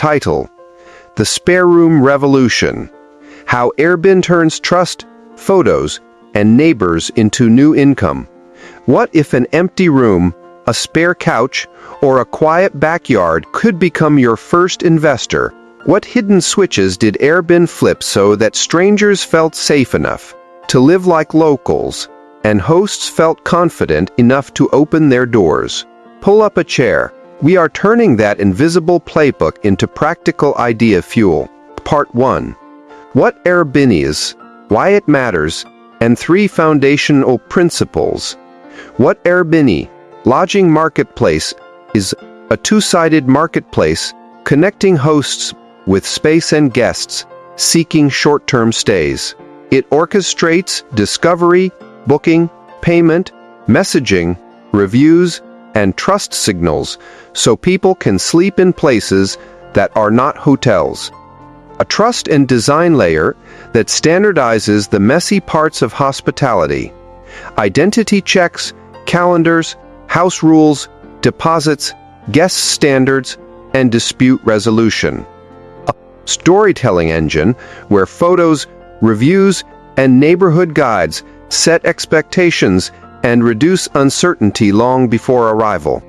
Title: The Spare Room Revolution. How Airbnb turns trust, photos, and neighbors into new income. What if an empty room, a spare couch, or a quiet backyard could become your first investor? What hidden switches did Airbnb flip so that strangers felt safe enough to live like locals, and hosts felt confident enough to open their doors? Pull up a chair. We are turning that invisible playbook into practical idea fuel. Part 1. What Airbnb is, why it matters, and 3 foundational principles. What Airbnb, lodging marketplace, is a two-sided marketplace connecting hosts with space and guests seeking short-term stays. It orchestrates discovery, booking, payment, messaging, reviews, and trust signals so people can sleep in places that are not hotels. A trust and design layer that standardizes the messy parts of hospitality: identity checks, calendars, house rules, deposits, guest standards, and dispute resolution. A storytelling engine where photos, reviews, and neighborhood guides set expectations and reduce uncertainty long before arrival.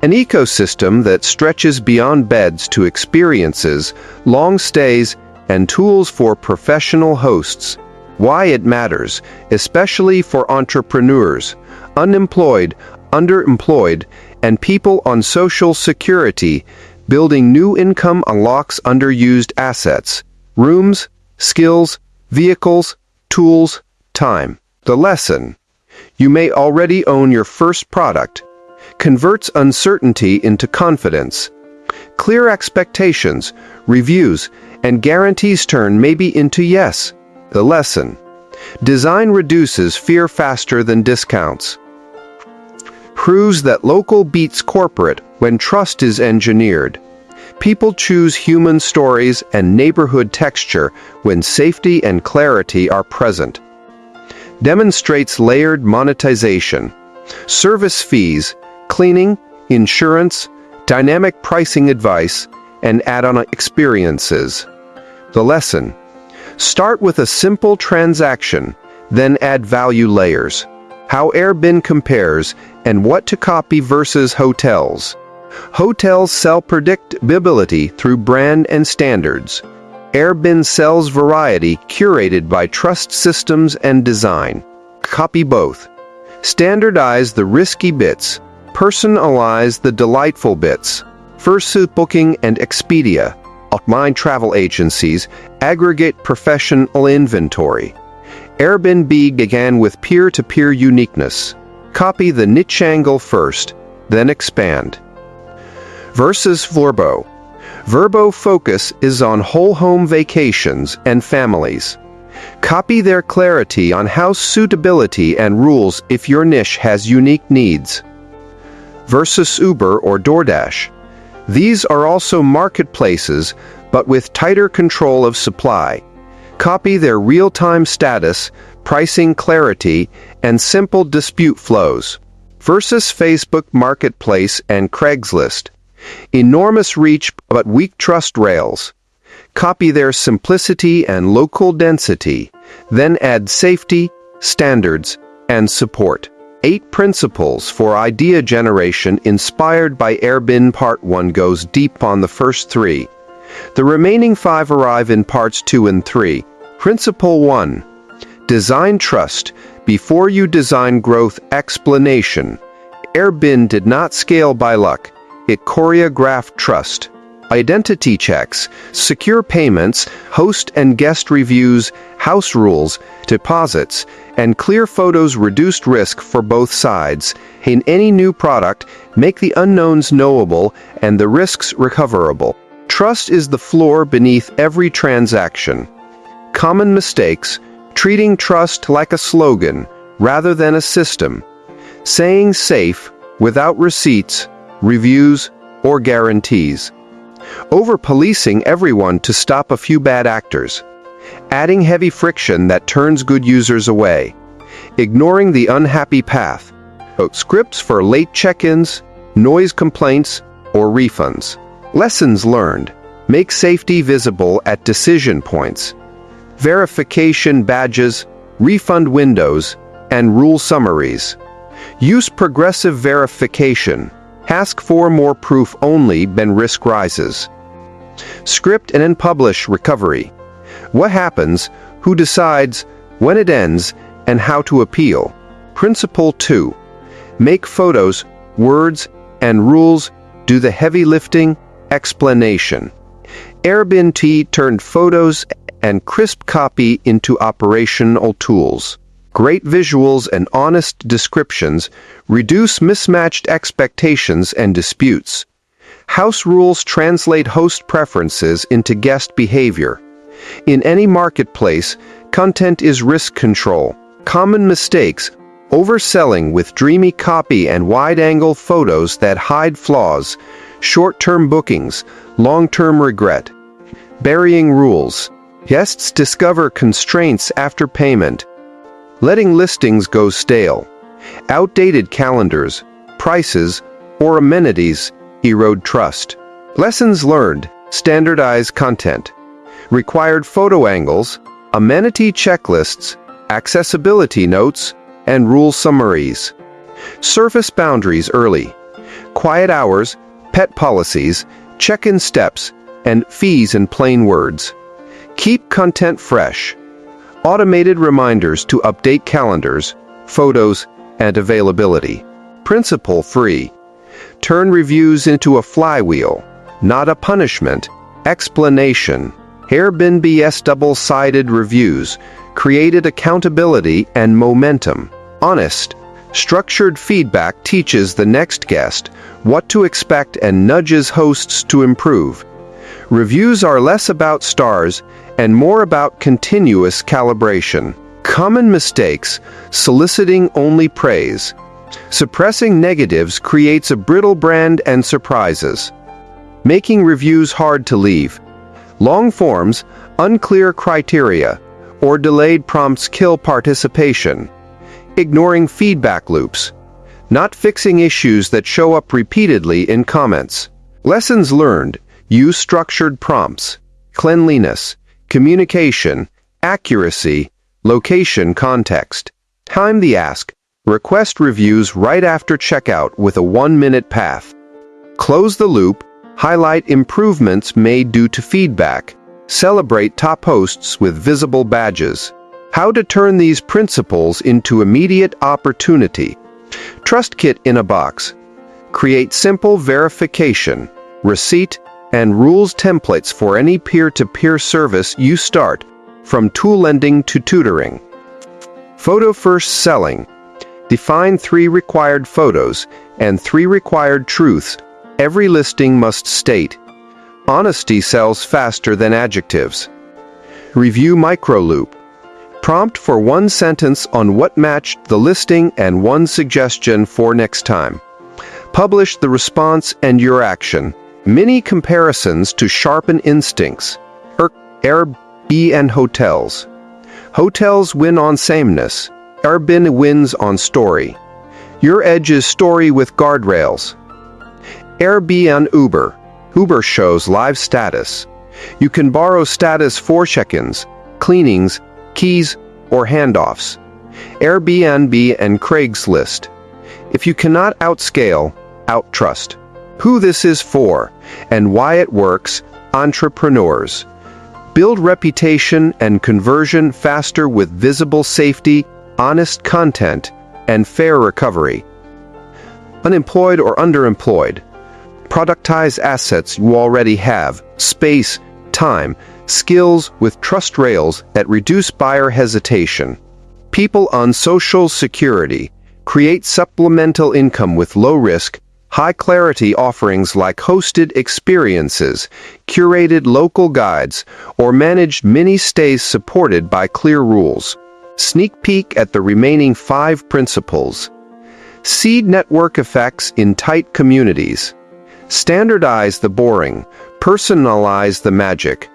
An ecosystem that stretches beyond beds to experiences, long stays, and tools for professional hosts. Why it matters, especially for entrepreneurs, unemployed, underemployed, and people on Social Security. Building new income unlocks underused assets: rooms, skills, vehicles, tools, time. The lesson: you may already own your first product. Converts uncertainty into confidence. Clear expectations, reviews, and guarantees turn maybe into yes. The lesson: design reduces fear faster than discounts. Proves that local beats corporate when trust is engineered. People choose human stories and neighborhood texture when safety and clarity are present. Demonstrates layered monetization. Service fees, cleaning, insurance, dynamic pricing advice, and add-on experiences. The lesson: start with a simple transaction, then add value layers. How Airbnb compares and what to copy versus hotels. Hotels sell predictability through brand and standards. Airbnb sells variety curated by trust systems and design. Copy both. Standardize the risky bits. Personalize the delightful bits. Fursuit Booking and Expedia, online travel agencies, aggregate professional inventory. Airbnb began with peer-to-peer uniqueness. Copy the niche angle first, then expand. Versus Vrbo. Vrbo focus is on whole home vacations and families. Copy their clarity on house suitability and rules if your niche has unique needs. Versus Uber or DoorDash. These are also marketplaces, but with tighter control of supply. Copy their real-time status, pricing clarity, and simple dispute flows. Versus Facebook Marketplace and Craigslist. Enormous reach but weak trust rails. Copy their simplicity and local density, then add safety, standards, and support. 8 principles for idea generation inspired by Airbnb. Part 1 goes deep on the first 3. The remaining 5 arrive in parts 2 and 3. Principle 1. Design trust before you design growth. Explanation: Airbnb did not scale by luck. It choreographed trust. Identity checks, secure payments, host and guest reviews, house rules, deposits, and clear photos reduced risk for both sides. In any new product, make the unknowns knowable and the risks recoverable. Trust is the floor beneath every transaction. Common mistakes: treating trust like a slogan rather than a system. Saying safe without receipts, reviews, or guarantees. Over-policing everyone to stop a few bad actors. Adding heavy friction that turns good users away. Ignoring the unhappy path. Scripts for late check-ins, noise complaints, or refunds. Lessons learned. Make safety visible at decision points. Verification badges, refund windows, and rule summaries. Use progressive verification. Ask for more proof only when risk rises. Script and then publish recovery. What happens, who decides, when it ends, and how to appeal. Principle 2. Make photos, words, and rules do the heavy lifting. Explanation. Airbnb turned photos and crisp copy into operational tools. Great visuals and honest descriptions reduce mismatched expectations and disputes. House rules translate host preferences into guest behavior. In any marketplace, content is risk control. Common mistakes: overselling with dreamy copy and wide-angle photos that hide flaws, short-term bookings, long-term regret. Burying rules. Guests discover constraints after payment. Letting listings go stale. Outdated calendars, prices, or amenities erode trust. Lessons learned. Standardize content. Required photo angles, amenity checklists, accessibility notes, and rule summaries. Surface boundaries early. Quiet hours, pet policies, check-in steps, and fees in plain words. Keep content fresh. Automated reminders to update calendars, photos, and availability. Principle 3. Turn reviews into a flywheel, not a punishment. Explanation. Airbnb's double-sided reviews created accountability and momentum. Honest, structured feedback teaches the next guest what to expect and nudges hosts to improve. Reviews are less about stars and more about continuous calibration. Common mistakes: soliciting only praise. Suppressing negatives creates a brittle brand and surprises. Making reviews hard to leave. Long forms, unclear criteria, or delayed prompts kill participation. Ignoring feedback loops. Not fixing issues that show up repeatedly in comments. Lessons learned: use structured prompts. Cleanliness, communication, accuracy, location context. Time the ask. Request reviews right after checkout with a 1-minute path. Close the loop. Highlight improvements made due to feedback. Celebrate top hosts with visible badges. How to turn these principles into immediate opportunity. Trust kit in a box. Create simple verification, receipt, and rules templates for any peer-to-peer service you start, from tool lending to tutoring. Photo first selling. Define 3 required photos and 3 required truths every listing must state. Honesty sells faster than adjectives. Review microloop. Prompt for 1 sentence on what matched the listing and 1 suggestion for next time. Publish the response and your action. Mini comparisons to sharpen instincts. Airbnb and hotels. Hotels win on sameness. Airbnb wins on story. Your edge is story with guardrails. Airbnb Uber. Uber shows live status. You can borrow status for check-ins, cleanings, keys, or handoffs. Airbnb and Craigslist. If you cannot outscale, outtrust. Who this is for, and why it works: entrepreneurs. Build reputation and conversion faster with visible safety, honest content, and fair recovery. Unemployed or underemployed. Productize assets you already have: space, time, skills with trust rails that reduce buyer hesitation. People on Social Security. Create supplemental income with low-risk, high-clarity offerings like hosted experiences, curated local guides, or managed mini-stays supported by clear rules. Sneak peek at the remaining 5 principles. Seed network effects in tight communities. Standardize the boring, personalize the magic.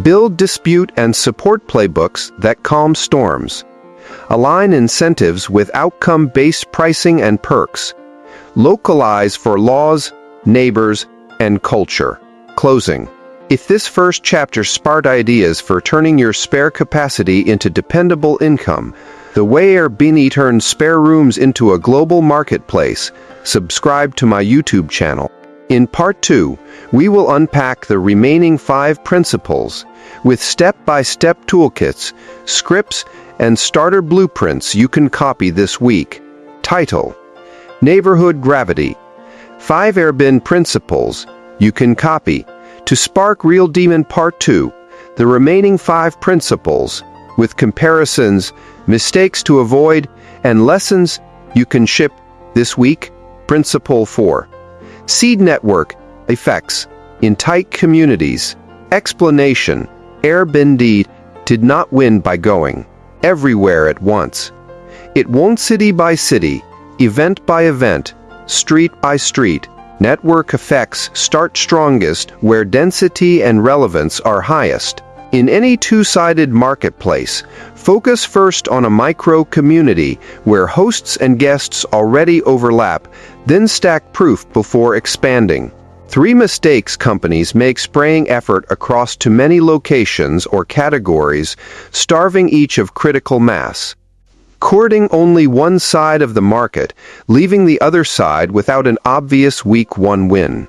Build dispute and support playbooks that calm storms. Align incentives with outcome-based pricing and perks. Localize for laws, neighbors, and culture. Closing. If this first chapter sparked ideas for turning your spare capacity into dependable income, the way Airbnb turns spare rooms into a global marketplace, subscribe to my YouTube channel. In Part 2, we will unpack the remaining 5 principles with step-by-step toolkits, scripts, and starter blueprints you can copy this week. Title: Neighborhood Gravity. 5 Airbnb Principles you can copy. To spark Real Demon Part 2, the remaining 5 principles, with comparisons, mistakes to avoid, and lessons you can ship this week. Principle 4. Seed Network Effects in Tight Communities. Explanation: Airbnb did not win by going everywhere at once. It won city by city, event by event, street by street. Network effects start strongest where density and relevance are highest. In any two-sided marketplace, focus first on a micro-community where hosts and guests already overlap, then stack proof before expanding. 3 mistakes companies make: spraying effort across too many locations or categories, starving each of critical mass. Courting only one side of the market, leaving the other side without an obvious week 1 win.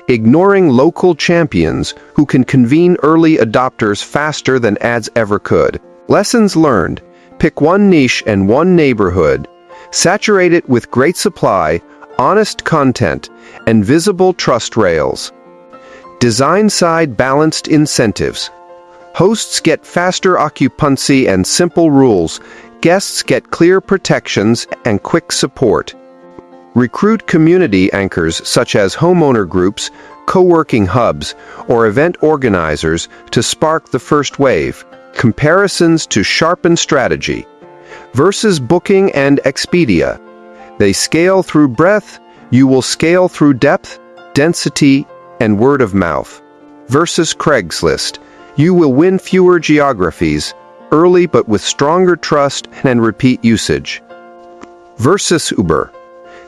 Ignoring local champions who can convene early adopters faster than ads ever could. Lessons learned: pick one niche and one neighborhood. Saturate it with great supply, honest content, and visible trust rails. Design side balanced incentives. Hosts get faster occupancy and simple rules. Guests get clear protections and quick support. Recruit community anchors such as homeowner groups, co-working hubs, or event organizers to spark the first wave. Comparisons to sharpen strategy. Versus Booking and Expedia. They scale through breadth, you will scale through depth, density, and word of mouth. Versus Craigslist. You will win fewer geographies, early but with stronger trust and repeat usage. Versus Uber.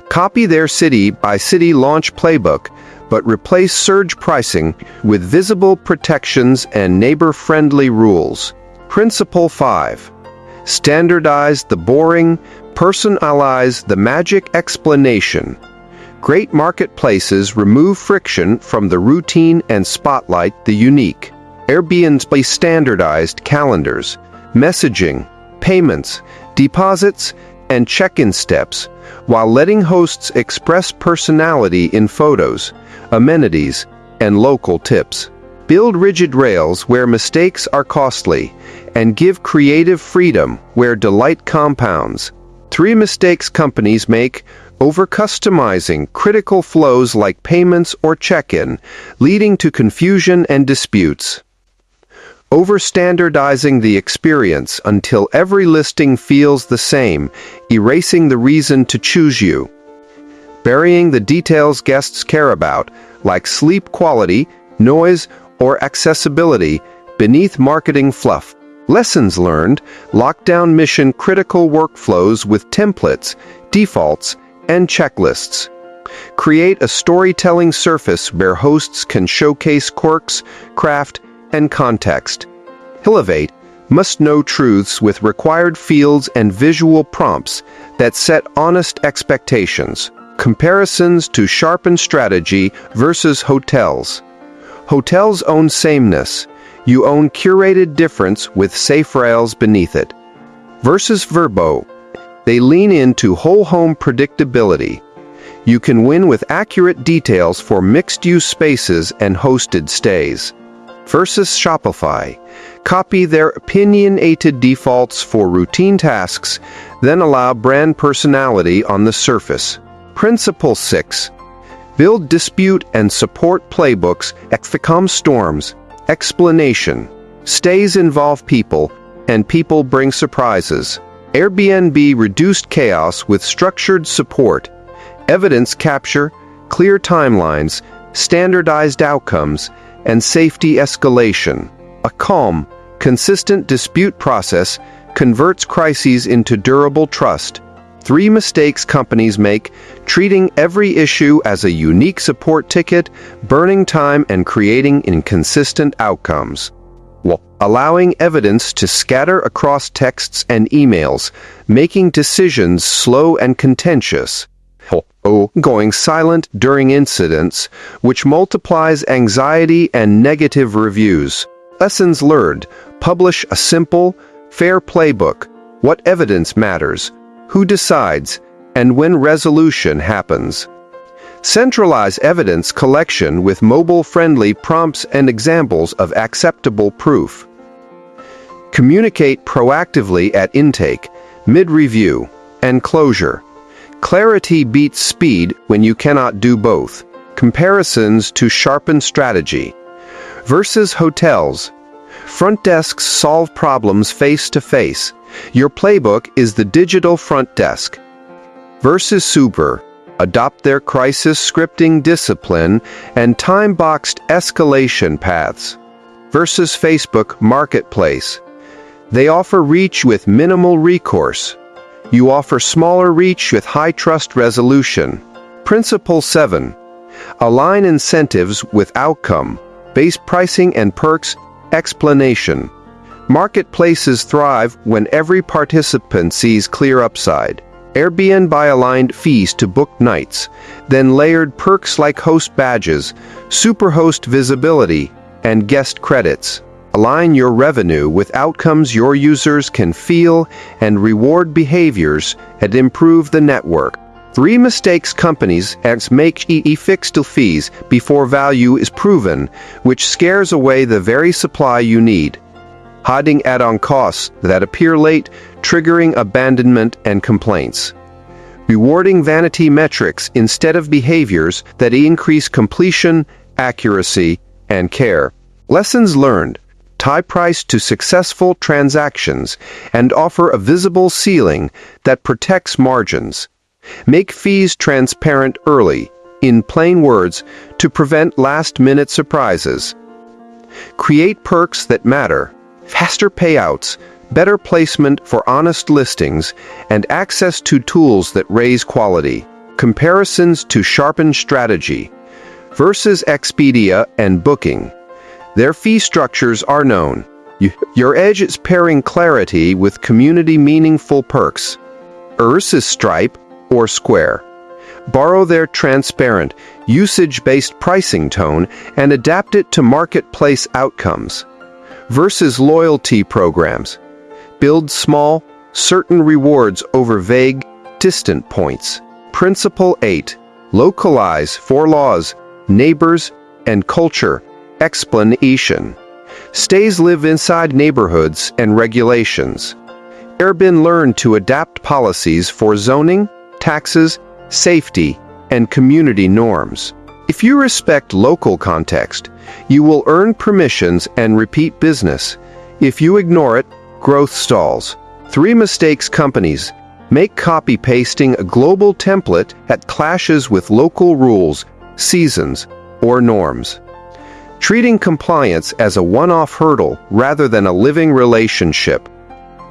Copy their city-by-city launch playbook, but replace surge pricing with visible protections and neighbor-friendly rules. Principle 5. Standardize the boring, personalize the magic. Explanation. Great marketplaces remove friction from the routine and spotlight the unique. Airbnb standardized calendars, messaging, payments, deposits, and check-in steps, while letting hosts express personality in photos, amenities, and local tips. Build rigid rails where mistakes are costly, and give creative freedom where delight compounds. 3 mistakes companies make: over-customizing critical flows like payments or check-in, leading to confusion and disputes. Over-standardizing the experience until every listing feels the same, erasing the reason to choose you. Burying the details guests care about, like sleep quality, noise, or accessibility, beneath marketing fluff. Lessons learned: lock down mission-critical workflows with templates, defaults, and checklists. Create a storytelling surface where hosts can showcase quirks, craft, and context. Elevate must-know truths with required fields and visual prompts that set honest expectations. Comparisons to sharpen strategy versus hotels. Hotels own sameness. You own curated difference with safe rails beneath it. Versus Vrbo. They lean into whole home predictability. You can win with accurate details for mixed-use spaces and hosted stays. Versus Shopify. Copy their opinionated defaults for routine tasks, then allow brand personality on the surface. Principle 6. Build dispute and support playbooks. Expecom storms. Explanation. Stays involve people, and people bring surprises. Airbnb reduced chaos with structured support, evidence capture, clear timelines, standardized outcomes, and safety escalation. A calm, consistent dispute process converts crises into durable trust. 3 mistakes companies make: treating every issue as a unique support ticket, burning time and creating inconsistent outcomes. Allowing evidence to scatter across texts and emails, making decisions slow and contentious. Going silent during incidents, which multiplies anxiety and negative reviews. Lessons learned: publish a simple, fair playbook. What evidence matters, who decides, and when resolution happens. Centralize evidence collection with mobile-friendly prompts and examples of acceptable proof. Communicate proactively at intake, mid-review, and closure. Clarity beats speed when you cannot do both. Comparisons to sharpen strategy. Versus hotels. Front desks solve problems face-to-face. Your playbook is the digital front desk. Versus Super. Adopt their crisis scripting discipline and time-boxed escalation paths. Versus Facebook Marketplace. They offer reach with minimal recourse. You offer smaller reach with high-trust resolution. Principle 7. Align incentives with outcome-based pricing and perks. Explanation. Marketplaces thrive when every participant sees clear upside. Airbnb aligned fees to booked nights, then layered perks like host badges, superhost visibility, and guest credits. Align your revenue with outcomes your users can feel and reward behaviors that improve the network. 3 mistakes companies make: fixed fees before value is proven, which scares away the very supply you need. Hiding add-on costs that appear late, triggering abandonment and complaints. Rewarding vanity metrics instead of behaviors that increase completion, accuracy, and care. Lessons learned: tie price to successful transactions and offer a visible ceiling that protects margins. Make fees transparent early, in plain words, to prevent last-minute surprises. Create perks that matter: faster payouts, better placement for honest listings, and access to tools that raise quality. Comparisons to sharpen strategy. Versus Expedia and Booking. Their fee structures are known. Your edge is pairing clarity with community-meaningful perks. Versus Stripe or Square. Borrow their transparent, usage-based pricing tone and adapt it to marketplace outcomes. Versus loyalty programs. Build small, certain rewards over vague, distant points. Principle 8. Localize for laws, neighbors, and culture. Explanation. Stays live inside neighborhoods and regulations. Airbnb learn to adapt policies for zoning, taxes, safety, and community norms. If you respect local context, you will earn permissions and repeat business. If you ignore it, growth stalls. 3 mistakes companies make: copy-pasting a global template that clashes with local rules, seasons, or norms. Treating compliance as a one-off hurdle rather than a living relationship.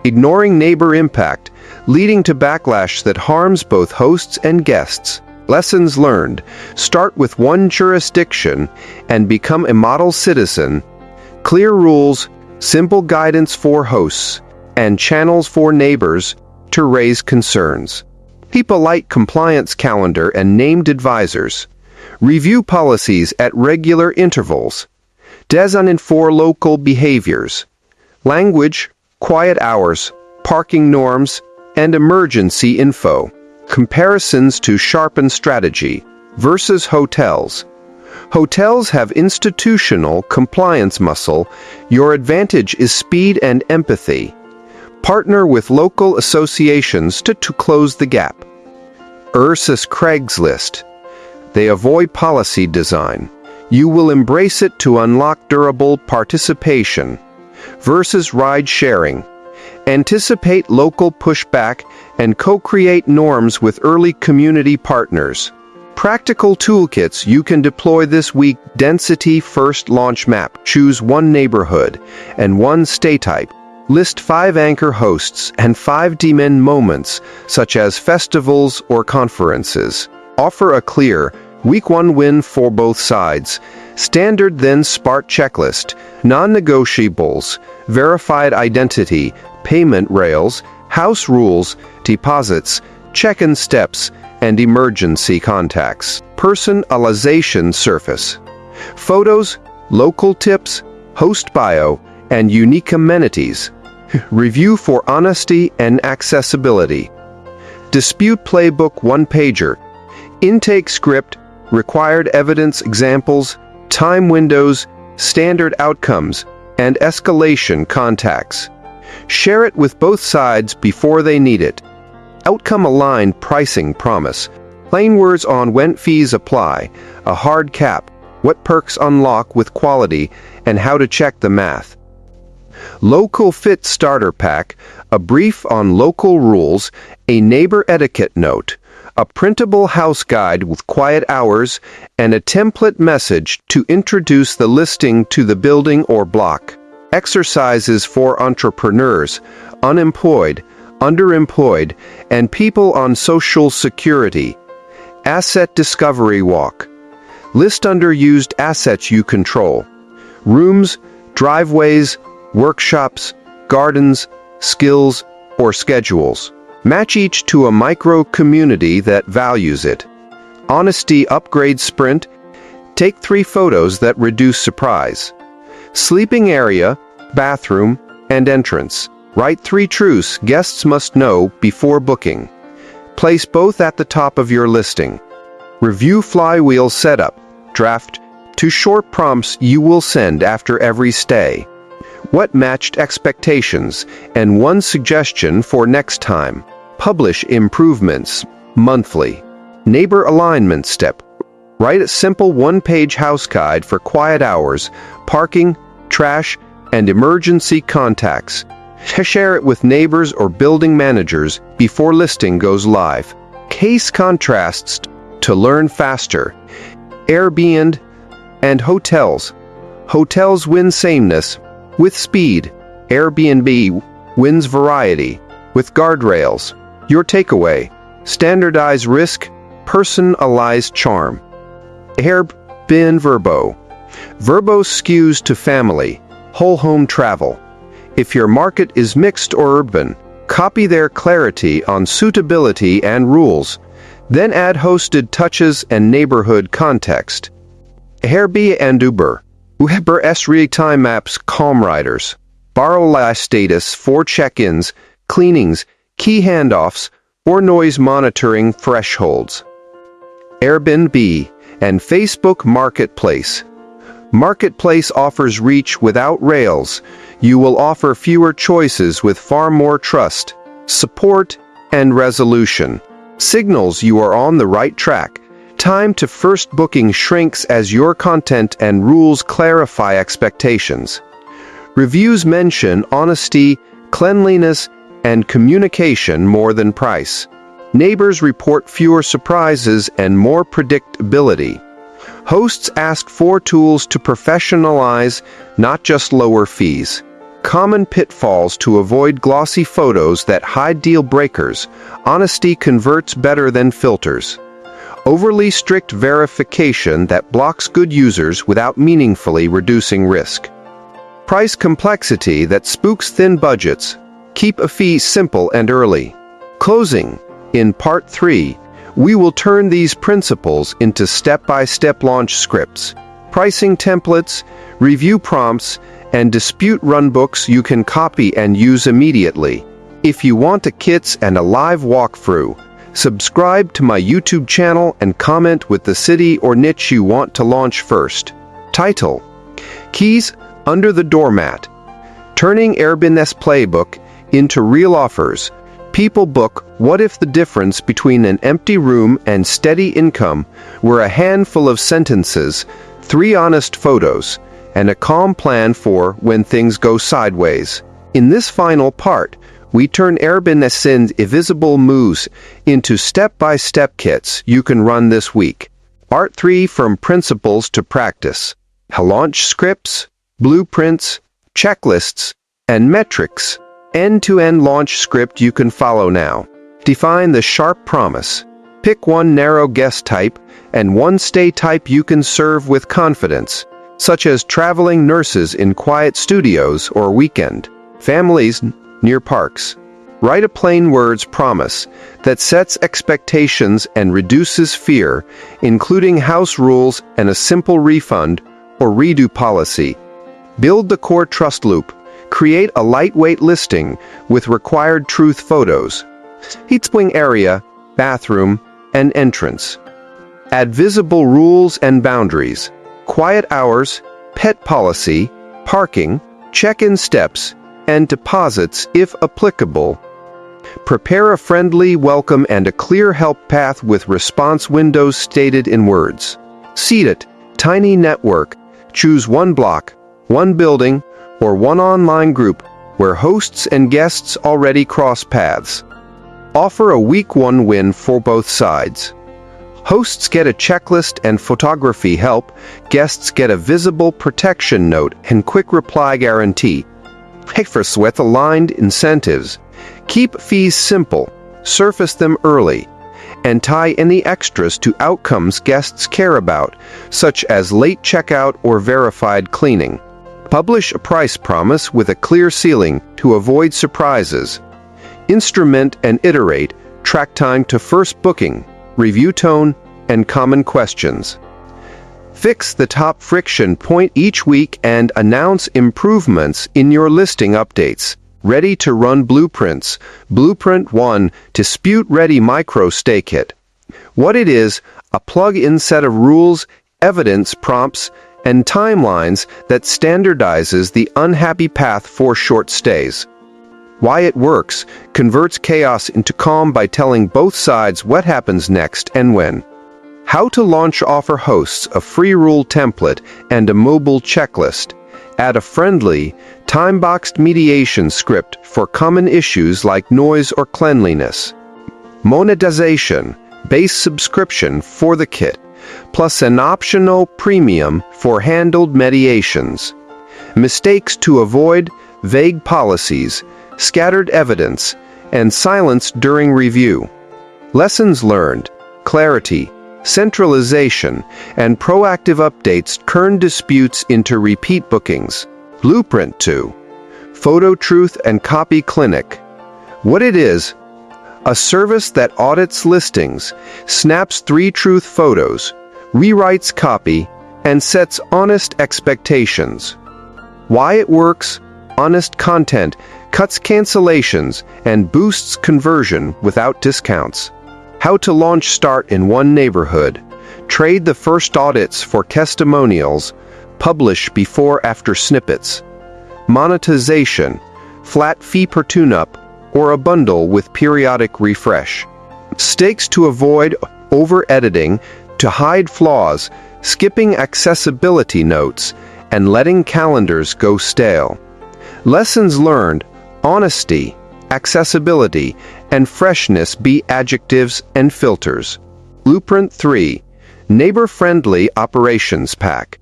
Ignoring neighbor impact, leading to backlash that harms both hosts and guests. Lessons learned: start with one jurisdiction and become a model citizen. Clear rules, simple guidance for hosts, and channels for neighbors to raise concerns. Keep a light compliance calendar and named advisors. Review policies at regular intervals. Design for local behaviors. Language, quiet hours, parking norms, and emergency info. Comparisons to sharpen strategy. Versus hotels. Hotels have institutional compliance muscle. Your advantage is speed and empathy. Partner with local associations to close the gap. Versus Craigslist. They avoid policy design. You will embrace it to unlock durable participation. Versus ride sharing. Anticipate local pushback and co-create norms with early community partners. Practical toolkits you can deploy this week: density first launch map. Choose one neighborhood and one stay type. List 5 anchor hosts and 5 demand moments, such as festivals or conferences. Offer a clear, week 1 win for both sides. Standard then SPART checklist, non-negotiables, verified identity, payment rails, house rules, deposits, check-in steps, and emergency contacts. Personalization surface. Photos, local tips, host bio, and unique amenities. Review for honesty and accessibility. Dispute playbook one-pager. Intake script, required evidence examples, time windows, standard outcomes, and escalation contacts. Share it with both sides before they need it. Outcome-aligned pricing promise. Plain words on when fees apply, a hard cap, what perks unlock with quality, and how to check the math. Local Fit Starter Pack, a brief on local rules, a neighbor etiquette note, a printable house guide with quiet hours, and a template message to introduce the listing to the building or block. Exercises for entrepreneurs, unemployed, underemployed, and people on Social Security. Asset Discovery Walk. List underused assets you control. Rooms, driveways, workshops, gardens, skills, or schedules. Match each to a micro-community that values it. Honesty Upgrade Sprint. Take 3 photos that reduce surprise. Sleeping area, bathroom, and entrance. Write 3 truths guests must know before booking. Place both at the top of your listing. Review flywheel setup. Draft 2 short prompts you will send after every stay. What matched expectations, and 1 suggestion for next time. Publish improvements monthly. Neighbor alignment step. Write a simple 1-page house guide for quiet hours, parking, trash, and emergency contacts. Share it with neighbors or building managers before listing goes live. Case contrasts to learn faster. Airbnb and hotels. Hotels win sameness with speed. Airbnb wins variety with guardrails. Your takeaway: standardize risk, personalize charm. Airbnb Verbo. Verbo skews to family, whole home travel. If your market is mixed or urban, copy their clarity on suitability and rules. Then add hosted touches and neighborhood context. Airbnb and Uber. Uber's real-time maps calm riders. Borrow last status for check-ins, cleanings, key handoffs, or noise monitoring thresholds. Airbnb and Facebook Marketplace. Marketplace offers reach without rails. You will offer fewer choices with far more trust, support, and resolution. Signals you are on the right track. Time to first booking shrinks as your content and rules clarify expectations. Reviews mention honesty, cleanliness, and communication more than price. Neighbors report fewer surprises and more predictability. Hosts ask for tools to professionalize, not just lower fees. Common pitfalls to avoid: glossy photos that hide deal breakers. Honesty converts better than filters. Overly strict verification that blocks good users without meaningfully reducing risk. Price complexity that spooks thin budgets. Keep a fee simple and early. Closing. In Part 3, we will turn these principles into step-by-step launch scripts, pricing templates, review prompts, and dispute runbooks you can copy and use immediately. If you want the kits and a live walkthrough, subscribe to my YouTube channel and comment with the city or niche you want to launch first. Title: Keys Under the Doormat. Turning Airbnb's playbook into real offers. People book. What if the difference between an empty room and steady income were a handful of sentences, 3 honest photos, and a calm plan for when things go sideways? In this final part, we turn Airbnb's invisible moves into step-by-step kits you can run this week. Part 3: From Principles to Practice. Launch scripts, blueprints, checklists, and metrics. End-to-end launch script you can follow now. Define the sharp promise. Pick one narrow guest type and one stay type you can serve with confidence, such as traveling nurses in quiet studios or weekend families near parks. Write a plain words promise that sets expectations and reduces fear, including house rules and a simple refund or redo policy. Build the core trust loop. Create a lightweight listing with required truth photos. Heat swing area, bathroom, and entrance. Add visible rules and boundaries. Quiet hours, pet policy, parking, check-in steps, and deposits if applicable. Prepare a friendly welcome and a clear help path with response windows stated in words. Seed it. Tiny network. Choose one block, one building, or one online group where hosts and guests already cross paths. Offer a week one win for both sides. Hosts get a checklist and photography help, guests get a visible protection note and quick reply guarantee. Offers with aligned incentives. Keep fees simple, surface them early, and tie any extras to outcomes guests care about, such as late checkout or verified cleaning. Publish a price promise with a clear ceiling to avoid surprises. Instrument and iterate, track time to first booking, review tone, and common questions. Fix the top friction point each week and announce improvements in your listing updates. Ready to run blueprints. Blueprint 1, Dispute-Ready Micro Stay Kit. What it is, a plug-in set of rules, evidence prompts, and timelines that standardizes the unhappy path for short stays. Why it works, converts chaos into calm by telling both sides what happens next and when. How to launch offer hosts a free rule template and a mobile checklist. Add a friendly, time-boxed mediation script for common issues like noise or cleanliness. Monetization, base subscription for the kit, plus an optional premium for handled mediations. Mistakes to avoid, vague policies, scattered evidence, and silence during review. Lessons learned, clarity, centralization, and proactive updates turn disputes into repeat bookings. Blueprint 2. Photo Truth and Copy Clinic. What it is, a service that audits listings, snaps 3 truth photos, rewrites copy, and sets honest expectations. Why it works, honest content, cuts cancellations, and boosts conversion without discounts. How to launch start in one neighborhood. Trade the first audits for testimonials. Publish before-after snippets. Monetization, flat fee per tune-up, or a bundle with periodic refresh. Stakes to avoid over-editing, to hide flaws, skipping accessibility notes, and letting calendars go stale. Lessons learned, honesty, accessibility, and freshness be adjectives and filters. Blueprint 3. Neighbor-Friendly Operations Pack.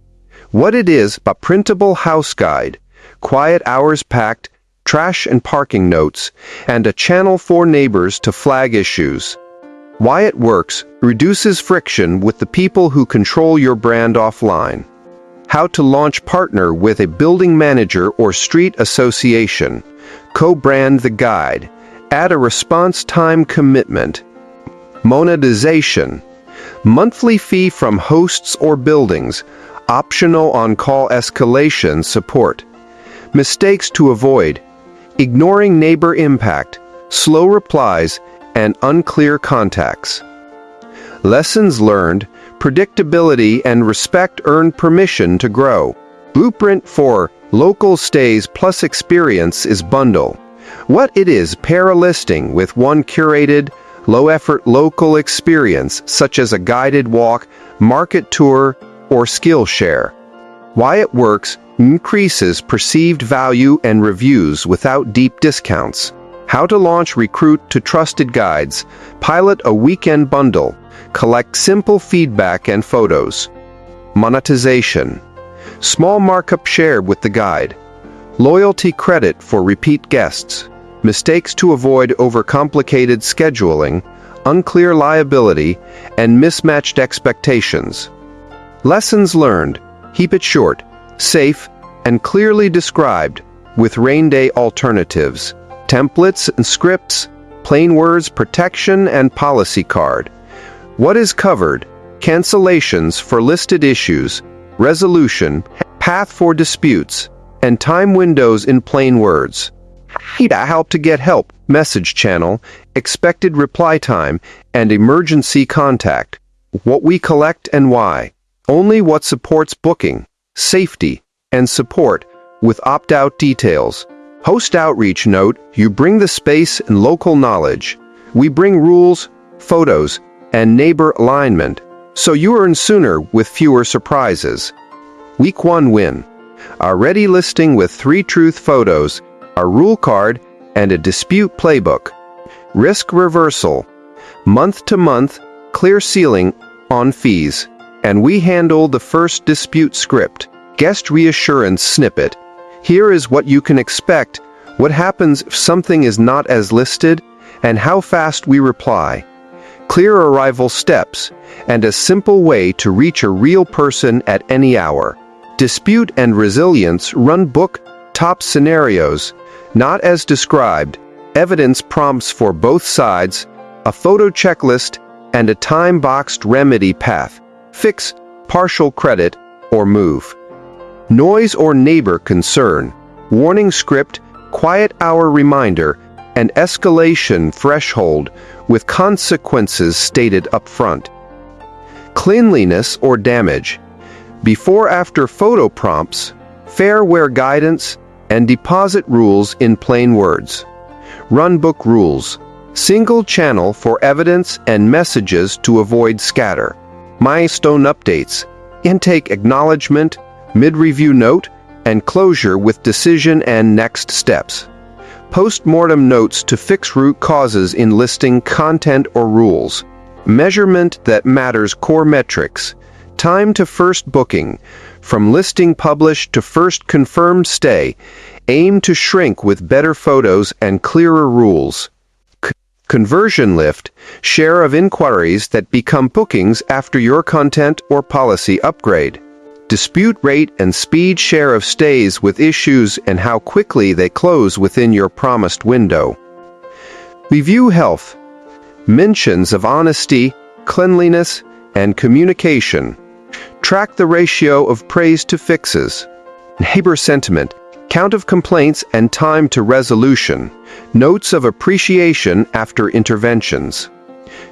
What it is, a printable house guide, quiet hours packed, trash and parking notes, and a channel for neighbors to flag issues. Why it works, reduces friction with the people who control your brand offline. How to launch partner with a building manager or street association. Co-brand the guide. Add a response time commitment. Monetization. Monthly fee from hosts or buildings. Optional on-call escalation support. Mistakes to avoid. Ignoring neighbor impact. Slow replies and unclear contacts. Lessons learned. Predictability and respect earn permission to grow. Blueprint 4. Local stays plus experience is bundle. What it is, pair a listing with one curated, low-effort local experience such as a guided walk, market tour, or skill share. Why it works, increases perceived value and reviews without deep discounts. How to launch recruit to trusted guides. Pilot a weekend bundle. Collect simple feedback and photos. Monetization. Small markup shared with the guide. loyalty credit for repeat guests, mistakes to avoid overcomplicated scheduling, unclear liability, and mismatched expectations. Lessons learned: keep it short, safe, and clearly described, with rain day alternatives, templates and scripts, plain words protection, and policy card. What is covered: cancellations for listed issues, resolution, path for disputes, and time windows in plain words. Help to get help, message channel, expected reply time, and emergency contact. What we collect and why. Only what supports booking, safety, and support, with opt-out details. Host outreach note: you bring the space and local knowledge. We bring rules, photos, and neighbor alignment, so you earn sooner with fewer surprises. Week 1 win. A ready listing with 3 truth photos, a rule card, and a dispute playbook. Risk reversal. Month to month, clear ceiling on fees. And we handle the first dispute script. Guest reassurance snippet. Here is what you can expect, what happens if something is not as listed, and how fast we reply. Clear arrival steps, and a simple way to reach a real person at any hour. Dispute and resilience run book top scenarios, not as described, evidence prompts for both sides, a photo checklist, and a time-boxed remedy path. Fix, partial credit, or move. Noise or neighbor concern, warning script, quiet hour reminder, and escalation threshold with consequences stated upfront. Cleanliness or damage, before-after photo prompts, fair wear guidance, and deposit rules in plain words. Runbook rules, single channel for evidence and messages to avoid scatter. Milestone updates, intake acknowledgement, mid-review note, and closure with decision and next steps. Post-mortem notes to fix root causes in listing content or rules. Measurement that matters core metrics. Time to first booking, from listing published to first confirmed stay. Aim to shrink with better photos and clearer rules. Conversion lift, share of inquiries that become bookings after your content or policy upgrade. Dispute rate and speed, share of stays with issues and how quickly they close within your promised window. Review health, mentions of honesty, cleanliness, and communication. Track the ratio of praise to fixes. Neighbor sentiment, count of complaints and time to resolution. Notes of appreciation after interventions.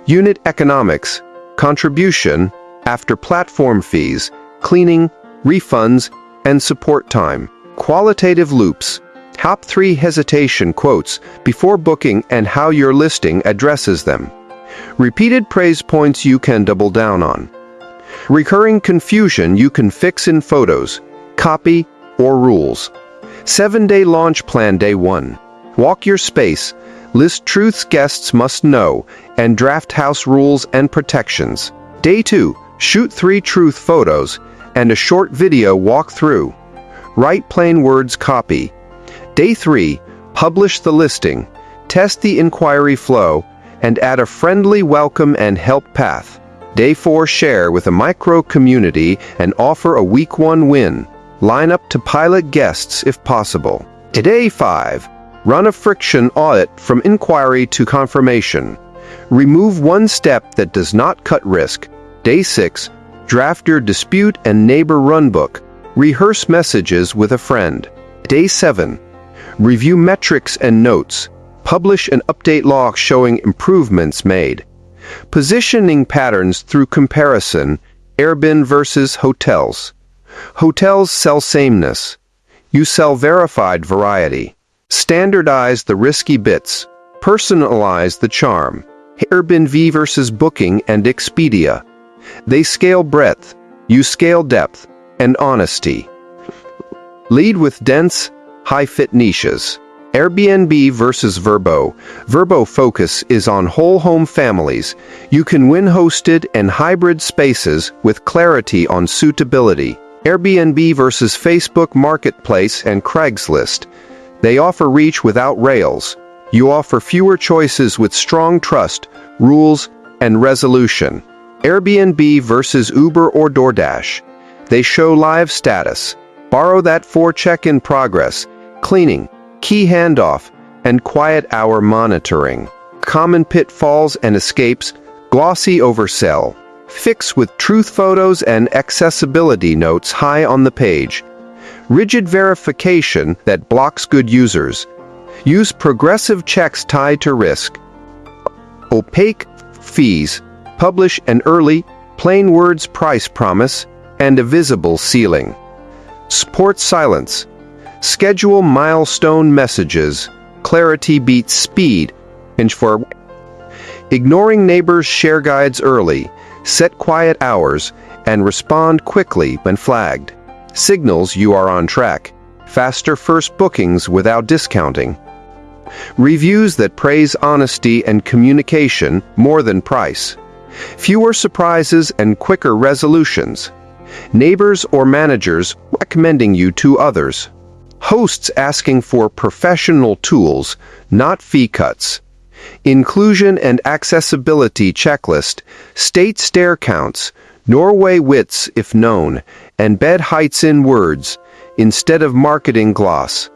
Unit economics, contribution after platform fees, cleaning, refunds, and support time. Qualitative loops, top 3 hesitation quotes before booking and how your listing addresses them. Repeated praise points you can double down on. Recurring confusion you can fix in photos, copy, or rules. 7-day launch plan. Day 1. Walk your space, list truths guests must know, and draft house rules and protections. Day 2. Shoot 3 truth photos and a short video walkthrough. Write plain words copy. Day 3. Publish the listing, test the inquiry flow, and add a friendly welcome and help path. Day 4. Share with a micro community and offer a week 1 win. Line up to pilot guests if possible. Day 5. Run a friction audit from inquiry to confirmation. Remove one step that does not cut risk. Day 6. Draft your dispute and neighbor runbook. Rehearse messages with a friend. Day 7. Review metrics and notes. Publish an update log showing improvements made. Positioning patterns through comparison. Airbnb versus hotels. Hotels sell sameness. You sell verified variety. Standardize the risky bits. Personalize the charm. Airbnb versus Booking and Expedia. They scale breadth. You scale depth and honesty. Lead with dense, high-fit niches. Airbnb versus Vrbo. Vrbo focus is on whole home families. You can win hosted and hybrid spaces with clarity on suitability. Airbnb versus Facebook Marketplace and Craigslist. They offer reach without rails. You offer fewer choices with strong trust, rules, and resolution. Airbnb versus Uber or DoorDash. They show live status. Borrow that for check-in progress, cleaning, key handoff, and quiet hour monitoring. Common pitfalls and escapes, glossy oversell. Fix with truth photos and accessibility notes high on the page. Rigid verification that blocks good users. Use progressive checks tied to risk. Opaque fees. Publish an early, plain words price promise and a visible ceiling. Support silence. Schedule milestone messages. Clarity beats speed. Ignoring neighbors' share guides early. Set quiet hours and respond quickly when flagged. Signals you are on track. Faster first bookings without discounting. Reviews that praise honesty and communication more than price. Fewer surprises and quicker resolutions. Neighbors or managers recommending you to others. Hosts asking for professional tools, not fee cuts. Inclusion and accessibility checklist, state stair counts, Norway widths if known, and bed heights in words, instead of marketing gloss.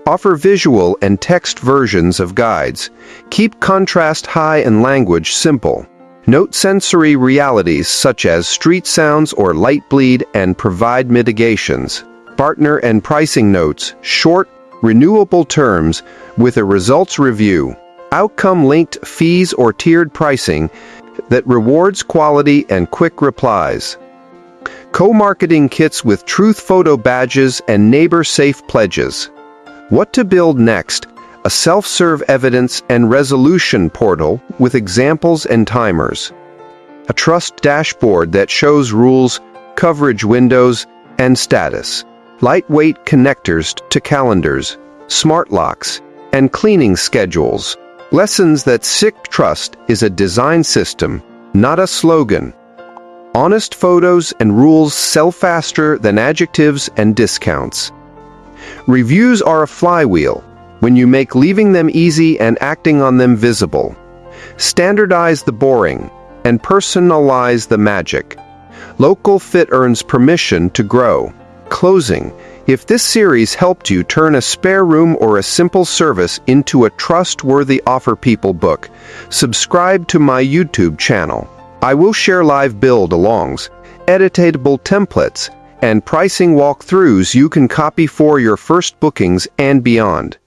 Offer visual and text versions of guides. Keep contrast high and language simple. Note sensory realities such as street sounds or light bleed and provide mitigations. Partner and pricing notes, short, renewable terms with a results review. Outcome-linked fees or tiered pricing that rewards quality and quick replies. Co-marketing kits with truth photo badges and neighbor-safe pledges. What to build next? A self-serve evidence and resolution portal with examples and timers. A trust dashboard that shows rules, coverage windows, and status. Lightweight connectors to calendars, smart locks, and cleaning schedules. Lessons that SICK Trust is a design system, not a slogan. Honest photos and rules sell faster than adjectives and discounts. Reviews are a flywheel when you make leaving them easy and acting on them visible. Standardize the boring and personalize the magic. Local Fit earns permission to grow. Closing. If this series helped you turn a spare room or a simple service into a trustworthy offer people book, subscribe to my YouTube channel. I will share live build-alongs, editable templates, and pricing walkthroughs you can copy for your first bookings and beyond.